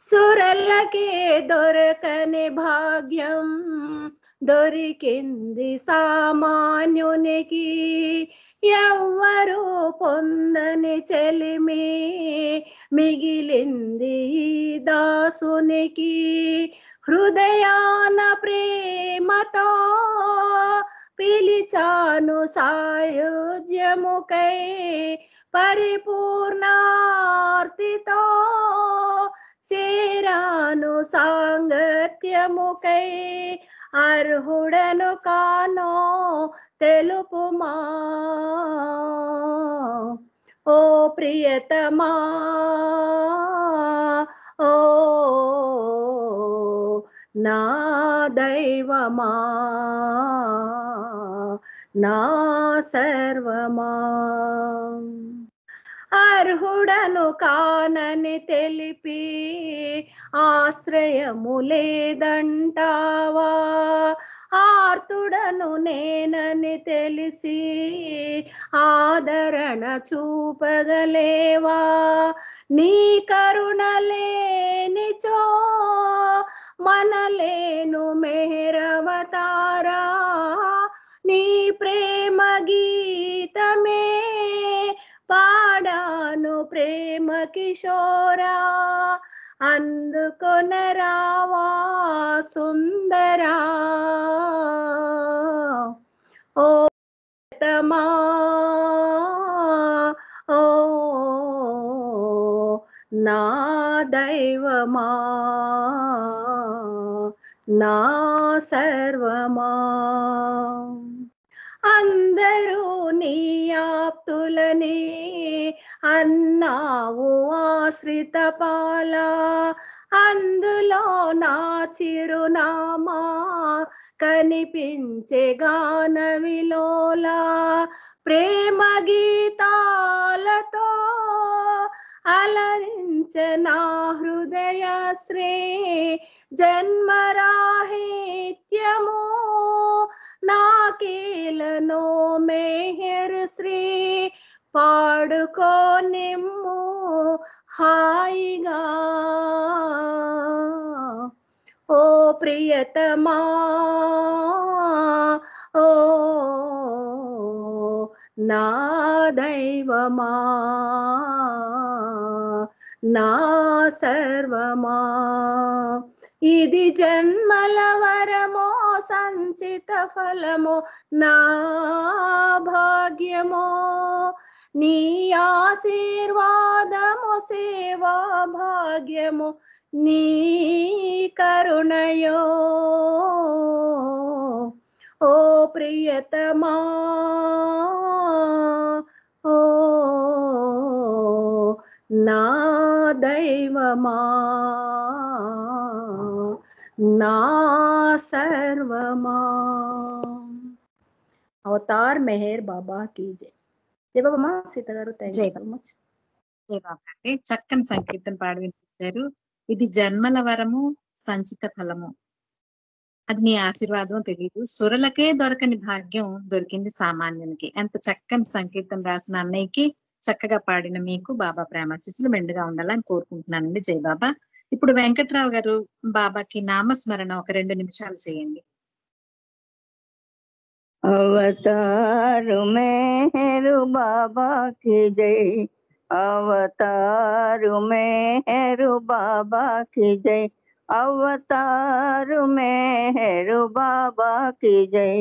సురలకే దొరకని భాగ్యం దొరికింది సామాన్యునికి ఎవ్వరు పొందని చెలిమి మిగిలింది దాసునికి హృదయాన ప్రేమతో పిలిచాను సాయుజ్యముకై పరిపూర్ణార్తితో చేరాను సాంగత్యముకై అర్హుడను కానో తెలుపుమా ఓ ప్రియతమా ఓ నా దైవమా నా సర్వమా అర్హుడను కానని తెలిపి ఆశ్రయము లేదంటావా ఆర్తుడను నేనని తెలిసి ఆదరణ చూపగలేవా నీ కరుణ లేనిచో మనలేను మెహరవతారా నీ ప్రేమ గీతమే పాడాను ప్రేమ కిషోరా అందుకొనరావా సుందరా ఓ ప్రియతమా ఓ నా దైవమా నా సర్వమా అందరూ నీ ఆప్తులని అన్నావు ఆశ్రిత పాల అందులో నా చిరునామా కనిపించే గాన విలోల ప్రేమ గీతాలతో అలరించ నా హృదయ శ్రీ జన్మరాహిత్యము నాకేలనో మెహర్ శ్రీ పాడుకో నిమ్ము హాయిగా ఓ ప్రియతమా ఓ నా దైవమా నా సర్వమా ఇది జన్మల వరమో సంచిత ఫలమో నా భాగ్యమో నీ ఆశీర్వాదము సేవా భాగ్యము నీ కరుణయో ఓ ప్రియతమా ఓ నా దైవమా నా సర్వమా అవతార్ మెహర్ బాబా కీ జై. జై బాబా సీత గారు, థ్యాంక్ యూ సో మచ్. జై బాబా అండి. చక్కని సంకీర్తన పాడి వినిపించారు. ఇది జన్మల వరము సంచిత ఫలము, అది నీ ఆశీర్వాదం తెలియదు, సురలకే దొరకని భాగ్యం దొరికింది సామాన్యునికి. ఎంత చక్కని సంకీర్తన రాసిన అన్నయ్యకి, చక్కగా పాడిన మీకు బాబా ప్రేమాశీస్సులు మెండుగా ఉండాలని కోరుకుంటున్నానండి. జై బాబా. ఇప్పుడు వెంకట్రావు గారు బాబాకి నామస్మరణ ఒక 2 నిమిషాలు చేయండి. అవతారు మెహరు బాబా కి జై, అవతారు మెహరు బాబా కి జై, అవతారు మెహరు బాబా కి జై,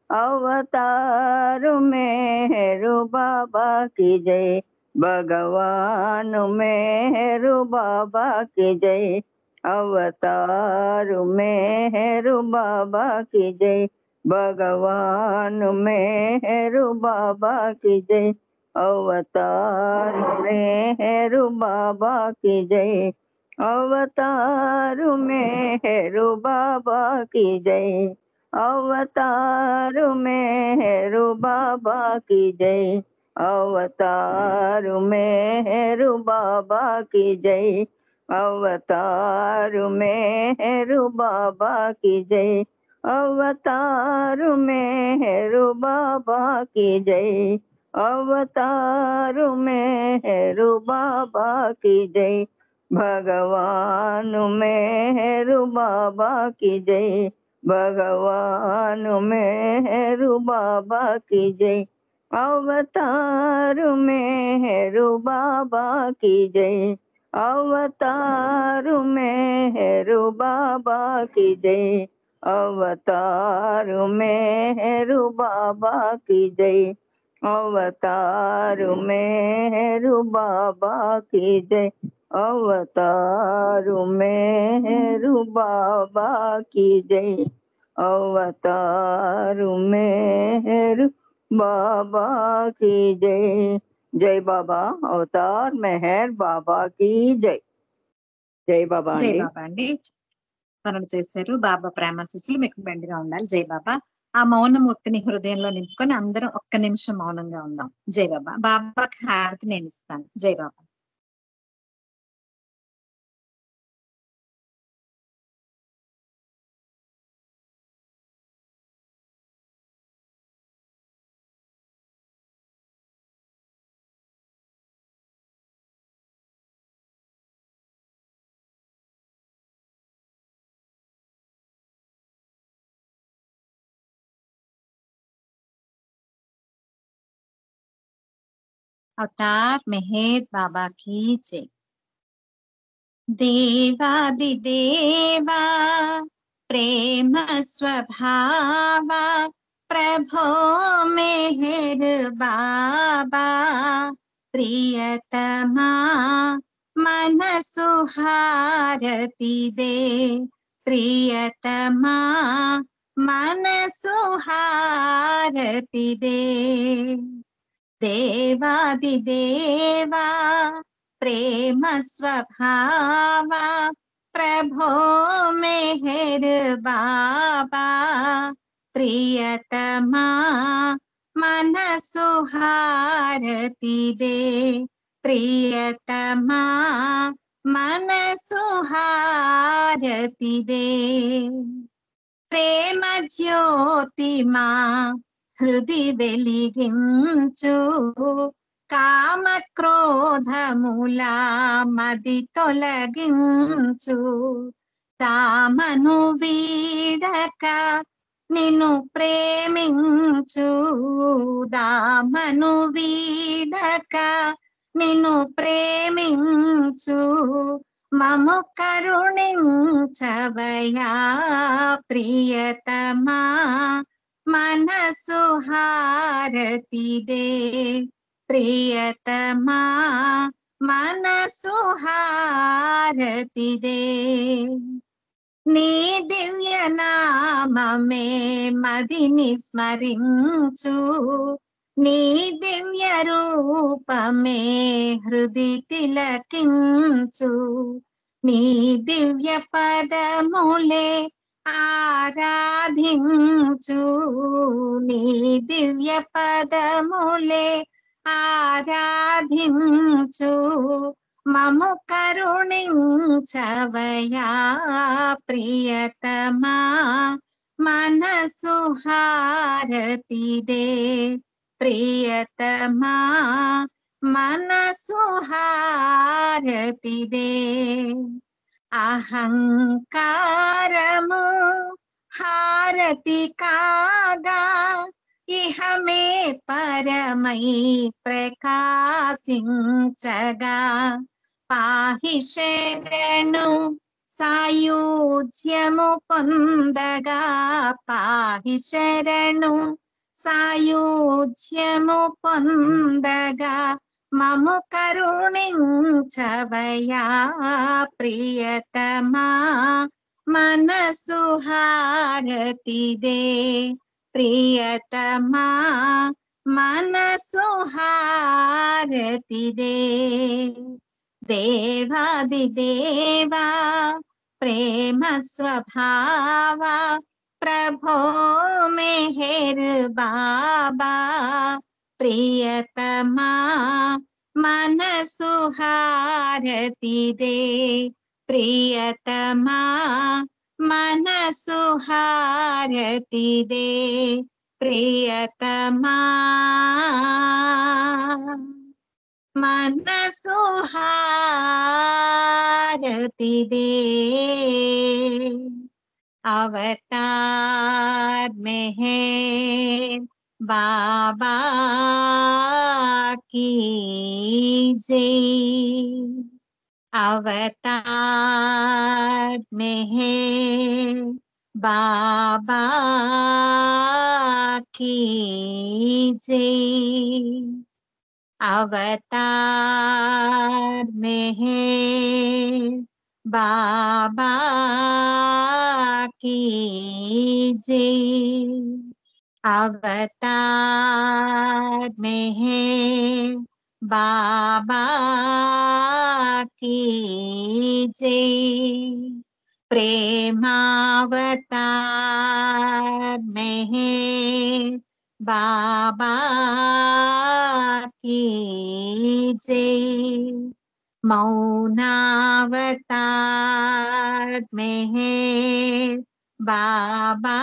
अवतार मेहरू बाबा की जय। भगवान मेहरू बाबा की जय। अवतार मेहरू बाबा की जय। भगवान मेहरू बाबा की जय। अवतार मेहरू बाबा की जय। अवतार मेहरू बाबा की जय। अवतार मेहरू बाबा की जय। अवतार मेहरू बाबा की जय। अवतार मेहरू बाबा की जय। अवतार मेहरू बाबा की जय। अवतार मेहरू बाबा की जय। भगवान मेहरू बाबा की जय। भगवान मेहरू बाबा की जय। अवतार मेहरू बाबा की जय। अवतार मेहरू बाबा की जय। अवतार मेहरू बाबा की जय। अवतार मेहरू बाबा की जय। अवतार मेहरू बाबा की जय। अवतार मेहरू बाबा की जय। जय बाबा अवतार मेहर बाबा की जय। జై బాబా జై అండి. బాబా అండి. స్మరణ చేశారు. బాబా ప్రేమాశీస్సులు మీకు మెండుగా ఉండాలి. జై బాబా. ఆ మౌనమూర్తిని హృదయంలో నింపుకొని అందరం ఒక్క నిమిషం మౌనంగా ఉందాం. జై బాబా. బాబాకి హారతి నేను ఇస్తాను. జై బాబా. अवतार मेहर बाबा की जय। देवादि देवा प्रेम स्वभावा प्रभो मेहर बाबा प्रियतमा मन सुहारती दे। प्रियतमा मन सुहारती दे। देवादि देवा प्रेम स्वभावा प्रभो मेहर बाबा प्रियतमा मन सुहारती दे। प्रियतमा मन सुहारती दे। प्रेम ज्योति मां హృది వెలిగించు కామ క్రోధముల మది తొలగించు. తామను వీడక నిన్ను ప్రేమించు. దామను వీడక నిన్ను ప్రేమించు. మము కరుణించవయా ప్రియతమా మనసు హారతి దే. ప్రియతమా మనసు హారతి దే. నీ దివ్య నామమే మదిని స్మరించు. నీ దివ్య రూపమే హృది తిలకించు. నీ దివ్య పదములే ఆరాధించు. నీ దివ్య పదములే ఆరాధించు. మము కరుణించవయా ప్రియతమా మనసు హారతి దే. ప్రియతమా మనసు హారతి దే. అహంకారము హారతి కాగా ఇహమే పరమై ప్రకాశించగా. పాహి శరణు సాయుజ్యము పొందగా పాహి శరణు సాయుజ్యము పొందగా మము కరుణించవయా ప్రియతమా మనసు హారతిదే ప్రియతమా మనసు హారతిదే దేవాది దేవా ప్రేమ స్వభావ ప్రభో మెహర్ బాబా ప్రియతమా మనసు హారతిదే ప్రియతమా మనసు హారతిదే ప్రియతమా మనసు హారతిదే అవతార్ మెహర్ బాబా की जय अवतार मेहर बाबा की जय अवतार मेहर बाबा की जय अवतार मेहर बाबा की जय प्रेमावतार मेहर बाबा की जय मौनावतार मेहर बाबा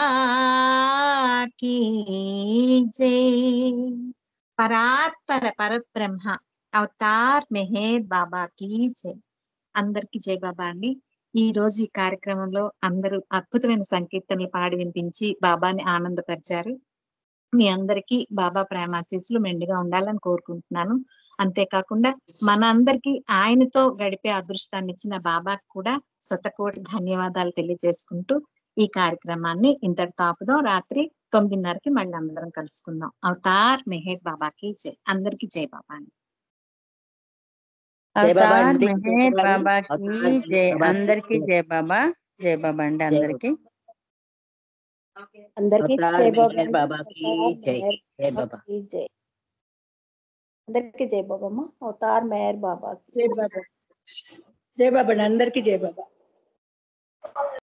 की जय పరాత్పర పరబ్రహ్మ అవతార్ మెహర్ బాబా కీ జై అందరికి జై బాబా అండి. ఈ రోజు ఈ కార్యక్రమంలో అందరూ అద్భుతమైన సంకీర్తనలు పాడి వినిపించి బాబాని ఆనందపరిచారు. మీ అందరికీ బాబా ప్రేమాశీస్సులు మెండుగా ఉండాలని కోరుకుంటున్నాను. అంతేకాకుండా మన అందరికీ ఆయనతో గడిపే అదృష్టాన్ని ఇచ్చిన బాబాకు కూడా శతకోటి ధన్యవాదాలు తెలియజేసుకుంటూ ఈ కార్యక్రమాన్ని ఇంతటితో ఆపుదాం. రాత్రి 9:30కి మళ్ళీ అందరం కలుసుకుందాం. అవతార్ మెహర్ బాబాకి జై. అందరికి జై బాబా అండి. జై బాబా అవతార్ అండి. మెహర్ బాబాకి జై. అందరికి జై బాబా. జై బాబా అండి అందరికి. అందరికీ అవతార్ జై బాబా మెహర్ బాబాకి జై. జై బాబా. జై అందరికీ జై బాబమ్మ అవతార్ మెహర్ బాబా జై బాబా. జై బాబా అందరికీ జై బాబా.